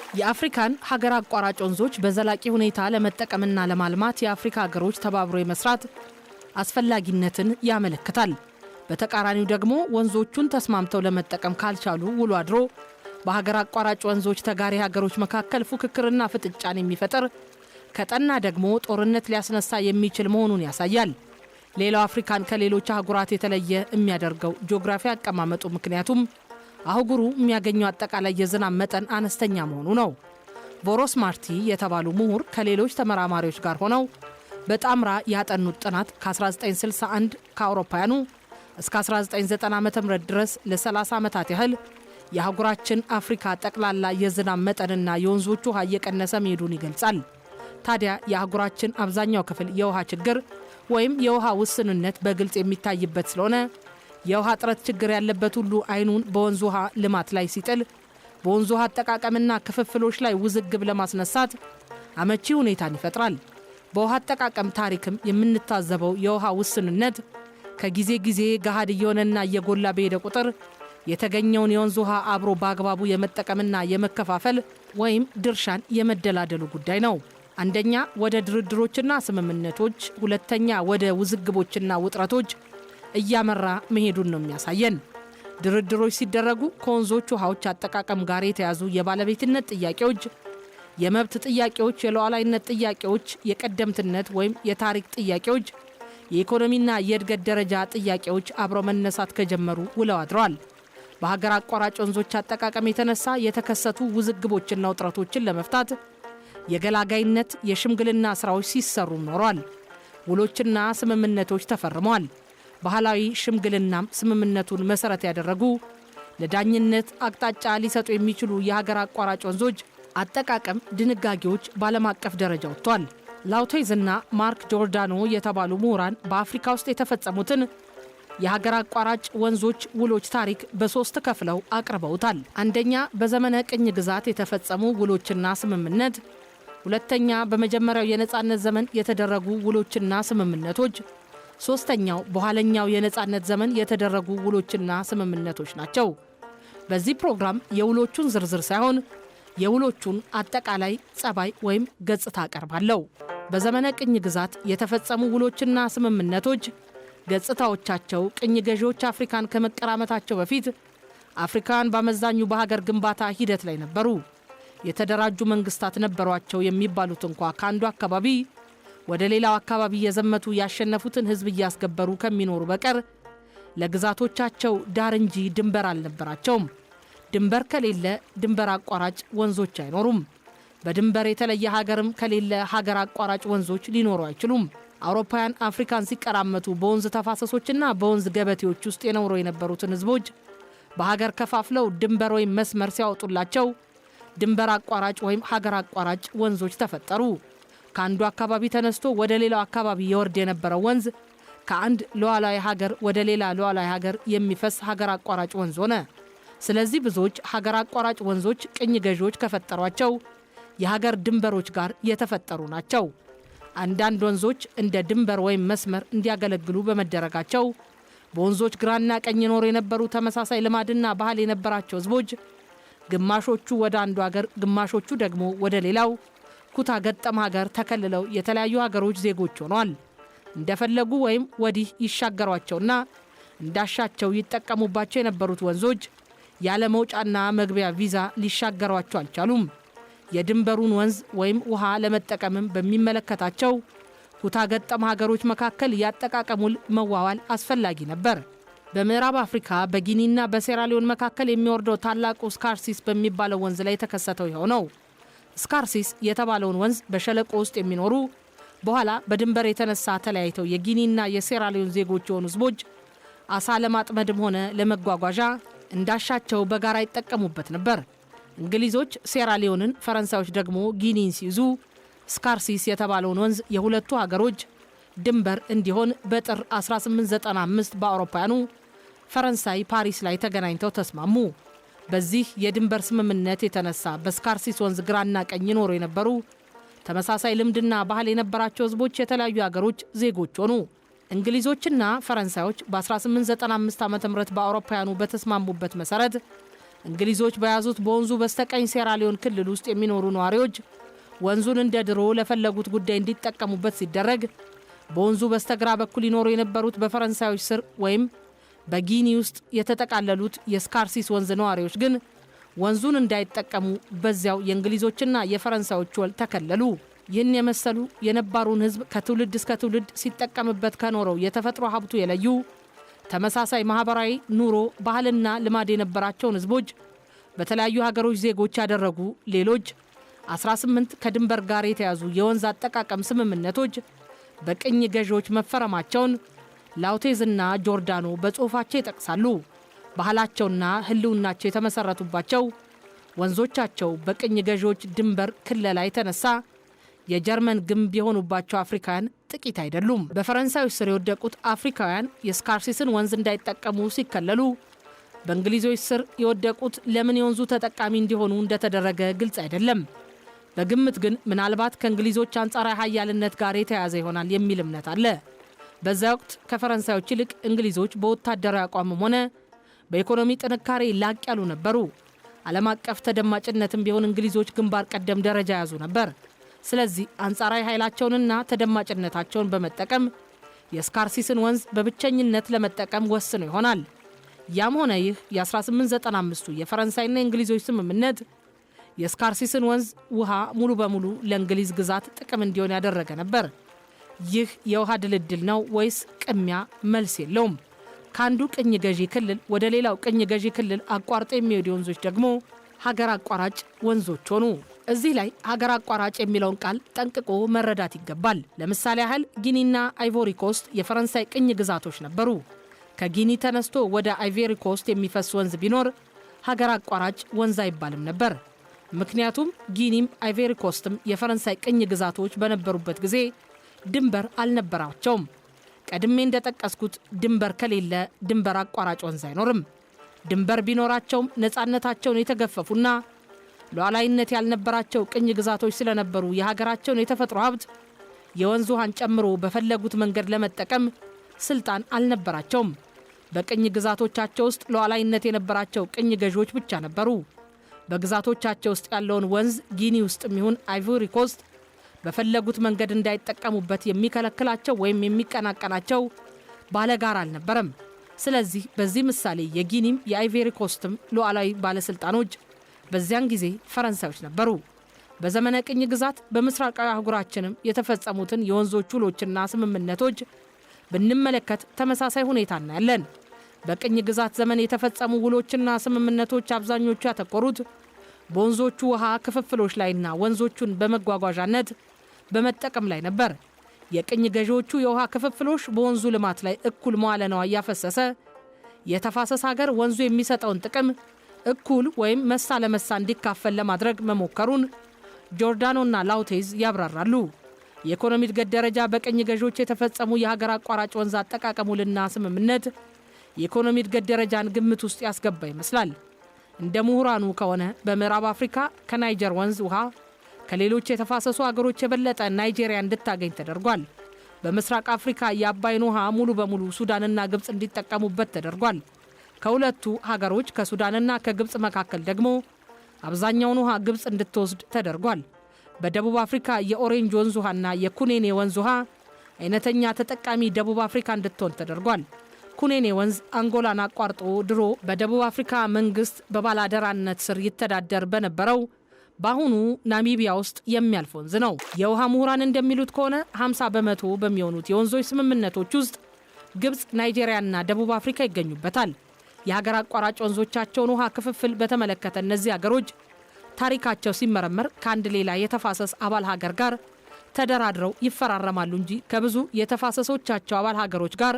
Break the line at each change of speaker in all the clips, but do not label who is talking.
የአፍሪካን ሀገር አቋራጭ ወንዞች በዘላቂ ሁኔታ ለመጠቀምና ለማልማት የአፍሪካ ሀገሮች ተባብሮ የመስራት አስፈላጊነትን ያመለክታል። በተቃራኒው ደግሞ ወንዞቹን ተስማምተው ለመጠቀም ካልቻሉ ውሎ አድሮ በሀገር አቋራጭ ወንዞች ተጋሪ ሀገሮች መካከል ፉክክርና ፍጥጫን የሚፈጥር ከጠና ደግሞ ጦርነት ሊያስነሳ የሚችል መሆኑን ያሳያል። ሌላው አፍሪካን ከሌሎች አህጉራት የተለየ የሚያደርገው ጂኦግራፊ አቀማመጡ ምክንያቱም አህጉሩ የሚያገኘው አጠቃላይ የዝናብ መጠን አነስተኛ መሆኑ ነው። ቦሮስ ማርቲ የተባሉ ምሁር ከሌሎች ተመራማሪዎች ጋር ሆነው በጣምራ ያጠኑት ጥናት ከ1961 ከአውሮፓውያኑ እስከ 1990 ዓ.ም ድረስ ለ30 ዓመታት ያህል የአህጉራችን አፍሪካ ጠቅላላ የዝናብ መጠንና የወንዞቹ ውሃ እየቀነሰ መሄዱን ይገልጻል። ታዲያ የአህጉራችን አብዛኛው ክፍል የውሃ ችግር ወይም የውሃ ውስንነት በግልጽ የሚታይበት ስለሆነ የውሃ እጥረት ችግር ያለበት ሁሉ አይኑን በወንዝ ውሃ ልማት ላይ ሲጥል በወንዝ ውሃ አጠቃቀምና ክፍፍሎች ላይ ውዝግብ ለማስነሳት አመቺ ሁኔታን ይፈጥራል። በውሃ አጠቃቀም ታሪክም የምንታዘበው የውሃ ውስንነት ከጊዜ ጊዜ ገሃድ እየሆነና እየጎላ በሄደ ቁጥር የተገኘውን የወንዝ ውሃ አብሮ በአግባቡ የመጠቀምና የመከፋፈል ወይም ድርሻን የመደላደሉ ጉዳይ ነው። አንደኛ ወደ ድርድሮችና ስምምነቶች፣ ሁለተኛ ወደ ውዝግቦችና ውጥረቶች እያመራ መሄዱን ነው የሚያሳየን። ድርድሮች ሲደረጉ ከወንዞች ውሃዎች አጠቃቀም ጋር የተያዙ የባለቤትነት ጥያቄዎች፣ የመብት ጥያቄዎች፣ የሉዓላዊነት ጥያቄዎች፣ የቀደምትነት ወይም የታሪክ ጥያቄዎች፣ የኢኮኖሚና የእድገት ደረጃ ጥያቄዎች አብረው መነሳት ከጀመሩ ውለው አድረዋል። በሀገር አቋራጭ ወንዞች አጠቃቀም የተነሳ የተከሰቱ ውዝግቦችና ውጥረቶችን ለመፍታት የገላጋይነት የሽምግልና ስራዎች ሲሰሩ ኖሯል። ውሎችና ስምምነቶች ተፈርመዋል። ባህላዊ ሽምግልናም ስምምነቱን መሰረት ያደረጉ ለዳኝነት አቅጣጫ ሊሰጡ የሚችሉ የሀገር አቋራጭ ወንዞች አጠቃቀም ድንጋጌዎች በዓለም አቀፍ ደረጃ ወጥቷል። ላውቴዝና ማርክ ጆርዳኖ የተባሉ ምሁራን በአፍሪካ ውስጥ የተፈጸሙትን የሀገር አቋራጭ ወንዞች ውሎች ታሪክ በሶስት ከፍለው አቅርበውታል። አንደኛ በዘመነ ቅኝ ግዛት የተፈጸሙ ውሎችና ስምምነት፣ ሁለተኛ በመጀመሪያው የነጻነት ዘመን የተደረጉ ውሎችና ስምምነቶች፣ ሶስተኛው በኋለኛው የነጻነት ዘመን የተደረጉ ውሎችና ስምምነቶች ናቸው። በዚህ ፕሮግራም የውሎቹን ዝርዝር ሳይሆን የውሎቹን አጠቃላይ ጸባይ ወይም ገጽታ አቀርባለሁ። በዘመነ ቅኝ ግዛት የተፈጸሙ ውሎችና ስምምነቶች ገጽታዎቻቸው ቅኝ ገዢዎች አፍሪካን ከመቀራመታቸው በፊት አፍሪካን በአመዛኙ በሀገር ግንባታ ሂደት ላይ ነበሩ። የተደራጁ መንግስታት ነበሯቸው የሚባሉት እንኳ ከአንዱ አካባቢ ወደ ሌላው አካባቢ የዘመቱ ያሸነፉትን ህዝብ እያስገበሩ ከሚኖሩ በቀር ለግዛቶቻቸው ዳር እንጂ ድንበር አልነበራቸውም። ድንበር ከሌለ ድንበር አቋራጭ ወንዞች አይኖሩም። በድንበር የተለየ ሀገርም ከሌለ ሀገር አቋራጭ ወንዞች ሊኖሩ አይችሉም። አውሮፓውያን አፍሪካን ሲቀራመቱ በወንዝ ተፋሰሶችና በወንዝ ገበቴዎች ውስጥ የኖሩ የነበሩትን ህዝቦች በሀገር ከፋፍለው ድንበር ወይም መስመር ሲያወጡላቸው ድንበር አቋራጭ ወይም ሀገር አቋራጭ ወንዞች ተፈጠሩ። ከአንዱ አካባቢ ተነስቶ ወደ ሌላው አካባቢ የወርድ የነበረው ወንዝ ከአንድ ሉዓላዊ ሀገር ወደ ሌላ ሉዓላዊ ሀገር የሚፈስ ሀገር አቋራጭ ወንዝ ሆነ። ስለዚህ ብዙዎች ሀገር አቋራጭ ወንዞች ቅኝ ገዢዎች ከፈጠሯቸው የሀገር ድንበሮች ጋር የተፈጠሩ ናቸው። አንዳንድ ወንዞች እንደ ድንበር ወይም መስመር እንዲያገለግሉ በመደረጋቸው በወንዞች ግራና ቀኝ ይኖሩ የነበሩ ተመሳሳይ ልማድና ባህል የነበራቸው ህዝቦች ግማሾቹ ወደ አንዱ ሀገር፣ ግማሾቹ ደግሞ ወደ ሌላው ኩታ ገጠም ሀገር ተከልለው የተለያዩ ሀገሮች ዜጎች ሆነዋል። እንደፈለጉ ወይም ወዲህ ይሻገሯቸውና እንዳሻቸው ይጠቀሙባቸው የነበሩት ወንዞች ያለ መውጫና መግቢያ ቪዛ ሊሻገሯቸው አልቻሉም። የድንበሩን ወንዝ ወይም ውሃ ለመጠቀምም በሚመለከታቸው ኩታ ገጠም ሀገሮች መካከል ያጠቃቀም ውል መዋዋል አስፈላጊ ነበር። በምዕራብ አፍሪካ በጊኒና በሴራሊዮን መካከል የሚወርደው ታላቁ ስካርሲስ በሚባለው ወንዝ ላይ የተከሰተው ይኸው ነው። ስካርሲስ የተባለውን ወንዝ በሸለቆ ውስጥ የሚኖሩ በኋላ በድንበር የተነሳ ተለያይተው የጊኒና የሴራሊዮን ዜጎች የሆኑ ህዝቦች አሳ ለማጥመድም ሆነ ለመጓጓዣ እንዳሻቸው በጋራ ይጠቀሙበት ነበር። እንግሊዞች ሴራሊዮንን፣ ፈረንሳዮች ደግሞ ጊኒን ሲይዙ ስካርሲስ የተባለውን ወንዝ የሁለቱ ሀገሮች ድንበር እንዲሆን በጥር 1895 በአውሮፓውያኑ ፈረንሳይ ፓሪስ ላይ ተገናኝተው ተስማሙ። በዚህ የድንበር ስምምነት የተነሳ በስካርሲስ ወንዝ ግራና ቀኝ ይኖሩ የነበሩ ተመሳሳይ ልምድና ባህል የነበራቸው ህዝቦች የተለያዩ ሀገሮች ዜጎች ሆኑ። እንግሊዞችና ፈረንሳዮች በ1895 ዓ.ም በአውሮፓውያኑ በተስማሙበት መሰረት እንግሊዞች በያዙት በወንዙ በስተቀኝ ሴራሊዮን ክልል ውስጥ የሚኖሩ ነዋሪዎች ወንዙን እንደ ድሮ ለፈለጉት ጉዳይ እንዲጠቀሙበት ሲደረግ፣ በወንዙ በስተግራ በኩል ይኖሩ የነበሩት በፈረንሳዮች ስር ወይም በጊኒ ውስጥ የተጠቃለሉት የስካርሲስ ወንዝ ነዋሪዎች ግን ወንዙን እንዳይጠቀሙ በዚያው የእንግሊዞችና የፈረንሳዮች ወል ተከለሉ። ይህን የመሰሉ የነባሩን ሕዝብ ከትውልድ እስከ ትውልድ ሲጠቀምበት ከኖረው የተፈጥሮ ሀብቱ የለዩ ተመሳሳይ ማህበራዊ ኑሮ፣ ባህልና ልማድ የነበራቸውን ሕዝቦች በተለያዩ ሀገሮች ዜጎች ያደረጉ ሌሎች 18 ከድንበር ጋር የተያዙ የወንዝ አጠቃቀም ስምምነቶች በቅኝ ገዢዎች መፈረማቸውን ላውቴዝና ጆርዳኖ በጽሑፋቸው ይጠቅሳሉ። ባህላቸውና ህልውናቸው የተመሰረቱባቸው ወንዞቻቸው በቅኝ ገዢዎች ድንበር ክለላ የተነሳ የጀርመን ግንብ የሆኑባቸው አፍሪካውያን ጥቂት አይደሉም። በፈረንሳዮች ስር የወደቁት አፍሪካውያን የስካርሲስን ወንዝ እንዳይጠቀሙ ሲከለሉ፣ በእንግሊዞች ስር የወደቁት ለምን የወንዙ ተጠቃሚ እንዲሆኑ እንደተደረገ ግልጽ አይደለም። በግምት ግን ምናልባት ከእንግሊዞች አንጻራዊ ኃያልነት ጋር የተያያዘ ይሆናል የሚል እምነት አለ። በዚያ ወቅት ከፈረንሳዮች ይልቅ እንግሊዞች በወታደራዊ አቋምም ሆነ በኢኮኖሚ ጥንካሬ ላቅ ያሉ ነበሩ። ዓለም አቀፍ ተደማጭነትም ቢሆን እንግሊዞች ግንባር ቀደም ደረጃ ያዙ ነበር። ስለዚህ አንጻራዊ ኃይላቸውንና ተደማጭነታቸውን በመጠቀም የስካርሲስን ወንዝ በብቸኝነት ለመጠቀም ወስነው ይሆናል። ያም ሆነ ይህ የ1895ቱ የፈረንሳይና የእንግሊዞች ስምምነት የስካርሲስን ወንዝ ውሃ ሙሉ በሙሉ ለእንግሊዝ ግዛት ጥቅም እንዲሆን ያደረገ ነበር። ይህ የውሃ ድልድል ነው ወይስ ቅሚያ? መልስ የለውም። ከአንዱ ቅኝ ገዢ ክልል ወደ ሌላው ቅኝ ገዢ ክልል አቋርጦ የሚሄዱ ወንዞች ደግሞ ሀገር አቋራጭ ወንዞች ሆኑ። እዚህ ላይ ሀገር አቋራጭ የሚለውን ቃል ጠንቅቆ መረዳት ይገባል። ለምሳሌ ያህል ጊኒና አይቮሪ ኮስት የፈረንሳይ ቅኝ ግዛቶች ነበሩ። ከጊኒ ተነስቶ ወደ አይቮሪ ኮስት የሚፈስ ወንዝ ቢኖር ሀገር አቋራጭ ወንዝ አይባልም ነበር። ምክንያቱም ጊኒም አይቮሪ ኮስትም የፈረንሳይ ቅኝ ግዛቶች በነበሩበት ጊዜ ድንበር አልነበራቸውም። ቀድሜ እንደጠቀስኩት ድንበር ከሌለ ድንበር አቋራጭ ወንዝ አይኖርም። ድንበር ቢኖራቸውም ነፃነታቸውን የተገፈፉና ሉዓላዊነት ያልነበራቸው ቅኝ ግዛቶች ስለነበሩ የሀገራቸውን የተፈጥሮ ሀብት የወንዝ ውሃን ጨምሮ በፈለጉት መንገድ ለመጠቀም ስልጣን አልነበራቸውም። በቅኝ ግዛቶቻቸው ውስጥ ሉዓላዊነት የነበራቸው ቅኝ ገዢዎች ብቻ ነበሩ። በግዛቶቻቸው ውስጥ ያለውን ወንዝ ጊኒ ውስጥም ይሁን አይቮሪ ኮስት በፈለጉት መንገድ እንዳይጠቀሙበት የሚከለክላቸው ወይም የሚቀናቀናቸው ባለጋራ አልነበረም። ስለዚህ በዚህ ምሳሌ የጊኒም የአይቮሪ ኮስትም ሉዓላዊ ባለስልጣኖች በዚያን ጊዜ ፈረንሳዮች ነበሩ። በዘመነ ቅኝ ግዛት በምስራቃዊ አህጉራችንም የተፈጸሙትን የወንዞች ውሎችና ስምምነቶች ብንመለከት ተመሳሳይ ሁኔታ እናያለን። በቅኝ ግዛት ዘመን የተፈጸሙ ውሎችና ስምምነቶች አብዛኞቹ ያተኮሩት በወንዞቹ ውሃ ክፍፍሎች ላይና ወንዞቹን በመጓጓዣነት በመጠቀም ላይ ነበር። የቅኝ ገዢዎቹ የውሃ ክፍፍሎች በወንዙ ልማት ላይ እኩል መዋለ ንዋይ ያፈሰሰ የተፋሰስ ሀገር ወንዙ የሚሰጠውን ጥቅም እኩል ወይም መሳ ለመሳ እንዲካፈል ለማድረግ መሞከሩን ጆርዳኖና ላውቴዝ ያብራራሉ። የኢኮኖሚ እድገት ደረጃ በቅኝ ገዢዎች የተፈጸሙ የሀገር አቋራጭ ወንዝ አጠቃቀም ውልና ስምምነት የኢኮኖሚ እድገት ደረጃን ግምት ውስጥ ያስገባ ይመስላል። እንደ ምሁራኑ ከሆነ በምዕራብ አፍሪካ ከናይጀር ወንዝ ውሃ ከሌሎች የተፋሰሱ አገሮች የበለጠ ናይጄሪያ እንድታገኝ ተደርጓል። በምስራቅ አፍሪካ የአባይን ውሃ ሙሉ በሙሉ ሱዳንና ግብፅ እንዲጠቀሙበት ተደርጓል። ከሁለቱ ሀገሮች ከሱዳንና ከግብፅ መካከል ደግሞ አብዛኛውን ውሃ ግብፅ እንድትወስድ ተደርጓል። በደቡብ አፍሪካ የኦሬንጅ ወንዝ ውሃና የኩኔኔ ወንዝ ውሃ አይነተኛ ተጠቃሚ ደቡብ አፍሪካ እንድትሆን ተደርጓል። ኩኔኔ ወንዝ አንጎላን አቋርጦ ድሮ በደቡብ አፍሪካ መንግስት በባላደራነት ስር ይተዳደር በነበረው በአሁኑ ናሚቢያ ውስጥ የሚያልፍ ወንዝ ነው። የውሃ ምሁራን እንደሚሉት ከሆነ 50 በመቶ በሚሆኑት የወንዞች ስምምነቶች ውስጥ ግብፅ፣ ናይጄሪያና ደቡብ አፍሪካ ይገኙበታል። የሀገር አቋራጭ ወንዞቻቸውን ውሃ ክፍፍል በተመለከተ እነዚህ ሀገሮች ታሪካቸው ሲመረመር ከአንድ ሌላ የተፋሰስ አባል ሀገር ጋር ተደራድረው ይፈራረማሉ እንጂ ከብዙ የተፋሰሶቻቸው አባል ሀገሮች ጋር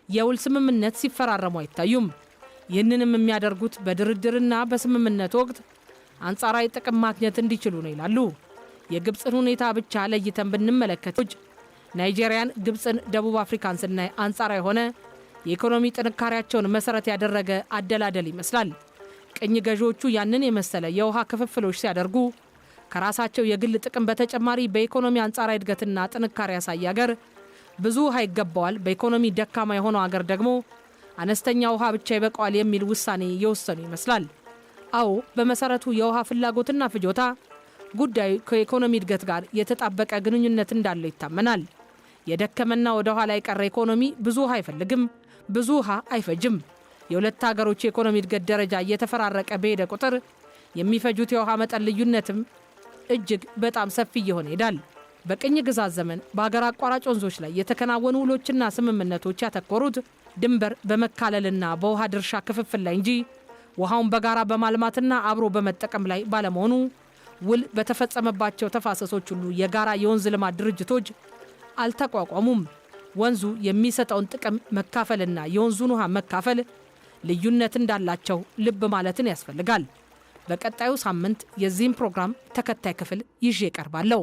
የውል ስምምነት ሲፈራረሙ አይታዩም። ይህንንም የሚያደርጉት በድርድርና በስምምነት ወቅት አንጻራዊ ጥቅም ማግኘት እንዲችሉ ነው ይላሉ። የግብፅን ሁኔታ ብቻ ለይተን ብንመለከት ናይጄሪያን፣ ግብፅን፣ ደቡብ አፍሪካን ስናይ አንጻራዊ የሆነ የኢኮኖሚ ጥንካሬያቸውን መሰረት ያደረገ አደላደል ይመስላል። ቅኝ ገዢዎቹ ያንን የመሰለ የውሃ ክፍፍሎች ሲያደርጉ ከራሳቸው የግል ጥቅም በተጨማሪ በኢኮኖሚ አንጻራዊ እድገትና ጥንካሬ ያሳየ ሀገር ብዙ ውሃ ይገባዋል፣ በኢኮኖሚ ደካማ የሆነው ሀገር ደግሞ አነስተኛ ውሃ ብቻ ይበቃዋል የሚል ውሳኔ የወሰኑ ይመስላል። አዎ በመሰረቱ የውሃ ፍላጎትና ፍጆታ ጉዳዩ ከኢኮኖሚ እድገት ጋር የተጣበቀ ግንኙነት እንዳለው ይታመናል። የደከመና ወደ ኋላ የቀረ ኢኮኖሚ ብዙ ውሃ አይፈልግም፣ ብዙ ውሃ አይፈጅም። የሁለት ሀገሮች የኢኮኖሚ እድገት ደረጃ እየተፈራረቀ በሄደ ቁጥር የሚፈጁት የውሃ መጠን ልዩነትም እጅግ በጣም ሰፊ እየሆነ ይሄዳል። በቅኝ ግዛት ዘመን በሀገር አቋራጭ ወንዞች ላይ የተከናወኑ ውሎችና ስምምነቶች ያተኮሩት ድንበር በመካለልና በውሃ ድርሻ ክፍፍል ላይ እንጂ ውሃውን በጋራ በማልማትና አብሮ በመጠቀም ላይ ባለመሆኑ ውል በተፈጸመባቸው ተፋሰሶች ሁሉ የጋራ የወንዝ ልማት ድርጅቶች አልተቋቋሙም። ወንዙ የሚሰጠውን ጥቅም መካፈልና የወንዙን ውሃ መካፈል ልዩነት እንዳላቸው ልብ ማለትን ያስፈልጋል። በቀጣዩ ሳምንት የዚህም ፕሮግራም ተከታይ ክፍል ይዤ እቀርባለሁ።